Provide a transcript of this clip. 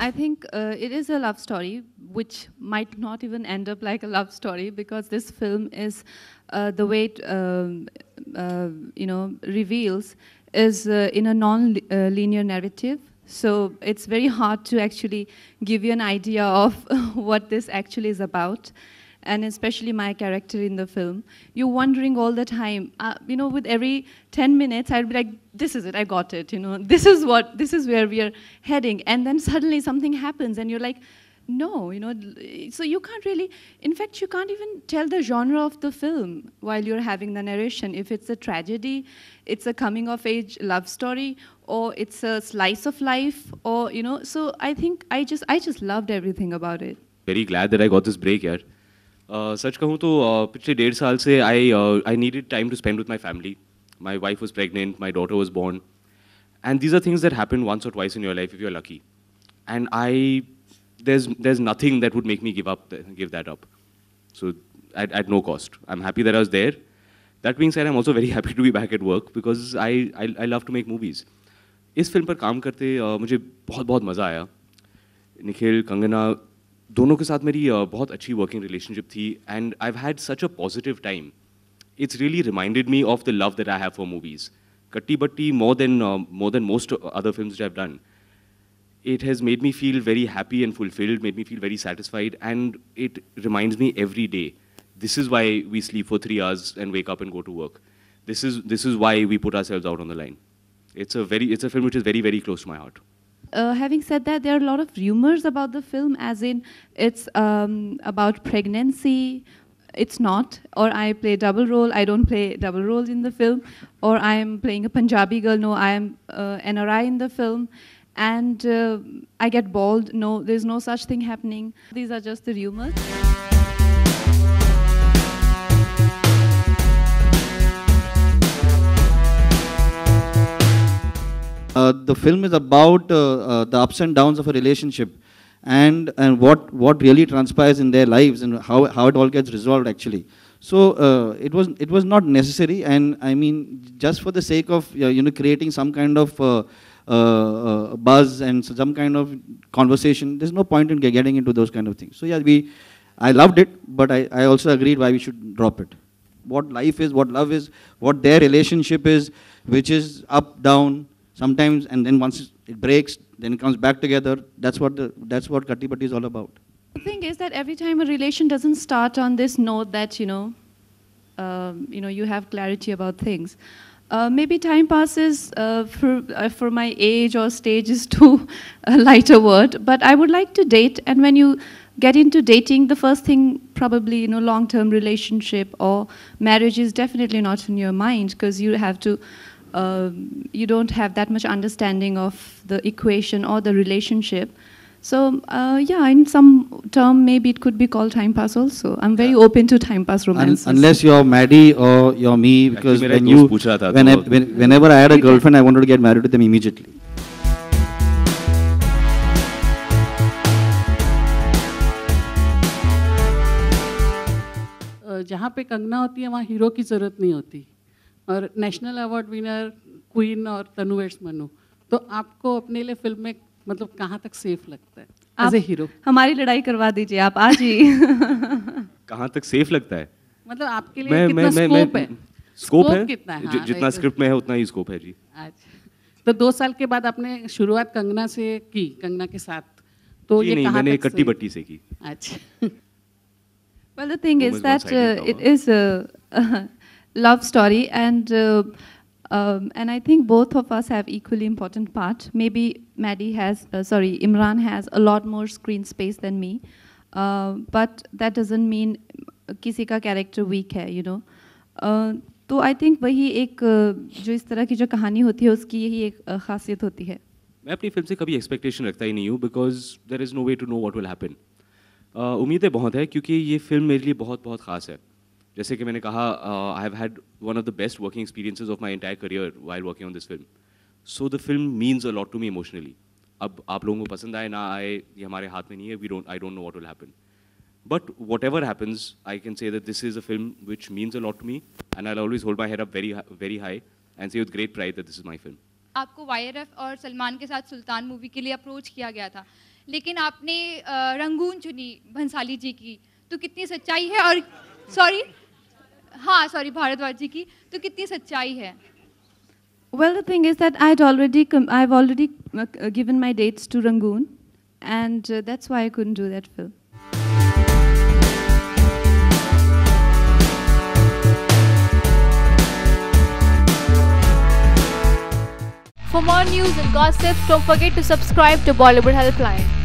I think it is a love story, which might not even end up like a love story, because this film is the way it reveals is in a non-linear narrative. So it's very hard to actually give you an idea of what this actually is about. And especially my character in the film, you're wondering all the time, with every 10 minutes, I'd be like, this is it, I got it, this is where we are heading. And then suddenly something happens and you're like, no, so you can't really, in fact, you can't even tell the genre of the film while you're having the narration. If it's a tragedy, it's a coming of age love story, or it's a slice of life, or, so I think I just loved everything about it. Very glad that I got this break here. सच कहूँ तो पिछले 1.5 साल से I needed time to spend with my family. My wife was pregnant, my daughter was born, and these are things that happen once or twice in your life if you're lucky. And there's nothing that would make me give that up. So at no cost. I'm happy that I was there. That being said, I'm also very happy to be back at work because I love to make movies. इस film पर काम करते मुझे बहुत मज़ा आया. निखिल, कंगना, दोनों के साथ मेरी बहुत अच्छी वर्किंग रिलेशनशिप थी, and I have had such a positive time. It's really reminded me of the love that I have for movies. कट्टी बट्टी more than most other films that I've done. It has made me feel very happy and fulfilled, made me feel very satisfied, and it reminds me every day. This is why we sleep for 3 hours and wake up and go to work. This is why we put ourselves out on the line. It's a film which is very, very close to my heart. Having said that, there are a lot of rumors about the film, as in it's about pregnancy. It's not, or I play double role. I don't play double roles in the film, or I am playing a Punjabi girl. No, I am NRI in the film, and I get bald. No, there's no such thing happening. These are just the rumors. The film is about the ups and downs of a relationship, and what really transpires in their lives, and how it all gets resolved actually. So it was not necessary, and I mean, just for the sake of creating some kind of buzz and some kind of conversation, there's no point in getting into those kind of things. So yeah, I loved it, but I also agreed why we should drop it. What life is, what love is, what their relationship is, which is up, down, sometimes, and then once it breaks, then it comes back together. That's what Katti Batti is all about. The thing is that every time a relation doesn't start on this note that you have clarity about things. Maybe time passes for my age or stage is too a lighter word, but I would like to date. And when you get into dating, the first thing probably long-term relationship or marriage is definitely not in your mind, because you have to. You don't have that much understanding of the equation or the relationship. So, in some term, maybe it could be called time pass also. I'm very open to time pass romances. Unless you're Maddie or you're me, because whenever I had a girlfriend, I wanted to get married to them immediately. जहाँ पे कंगना होती है वहाँ hero की ज़रूरत नहीं होती, और नेशनल अवार्ड विनर क्वीन और तनु वेट्स मनु, तो आपको अपने लिए फिल्म में मतलब कहाँ तक सेफ लगता है एज ए हीरो? हमारी लड़ाई करवा दीजिए आप आज ही. कहाँ तक सेफ लगता है मतलब आपके लिए कितना स्कोप है? स्कोप है कितना है? जितना स्क्रिप्ट में है उतना ही स्कोप है जी. अच्छा, तो 2 साल के बाद आपने शुरुआत कंगना से की, कंगना के साथ, तो ये कहाँ मैंने तक कट्टी बट्टी से की. अच्छा. Well, the thing is that it is a love story, and I think both of us have equally important part. Maybe Imran has a lot more screen space than me, but that doesn't mean किसी का character weak है, तो I think वही एक जो इस तरह की जो कहानी होती है उसकी यही एक खासियत होती है. मैं अपनी फिल्म से कभी एक्सपेक्टेशन रखता ही नहीं हूँ, because there is no way to know what will happen. उम्मीदें बहुत है क्योंकि ये फिल्म मेरे लिए बहुत ख़ास है. जैसे कि मैंने कहा, I have had one of the best working experiences of my entire career while working on this film. So the film means a lot to me emotionally. अब आप लोगों को पसंद आए ना आए ये हमारे हाथ में नहीं है. I don't know what will happen, but whatever happens I can say that this is a film which means a lot to me, and I will always hold my head up very high and say with great pride that this is my film. आपको YRF और सलमान के साथ सुल्तान movie के लिए approach किया गया था, लेकिन आपने रंगून चुनी भंसाली जी की, तो कितनी सच्चाई है? और सॉरी भारद्वाज जी की, तो कितनी सच्चाई है? Well, the thing is that I've already given my dates to Rangoon, and that's why I couldn't do that film. For more news and gossip, don't forget to subscribe to Bollywood Helpline.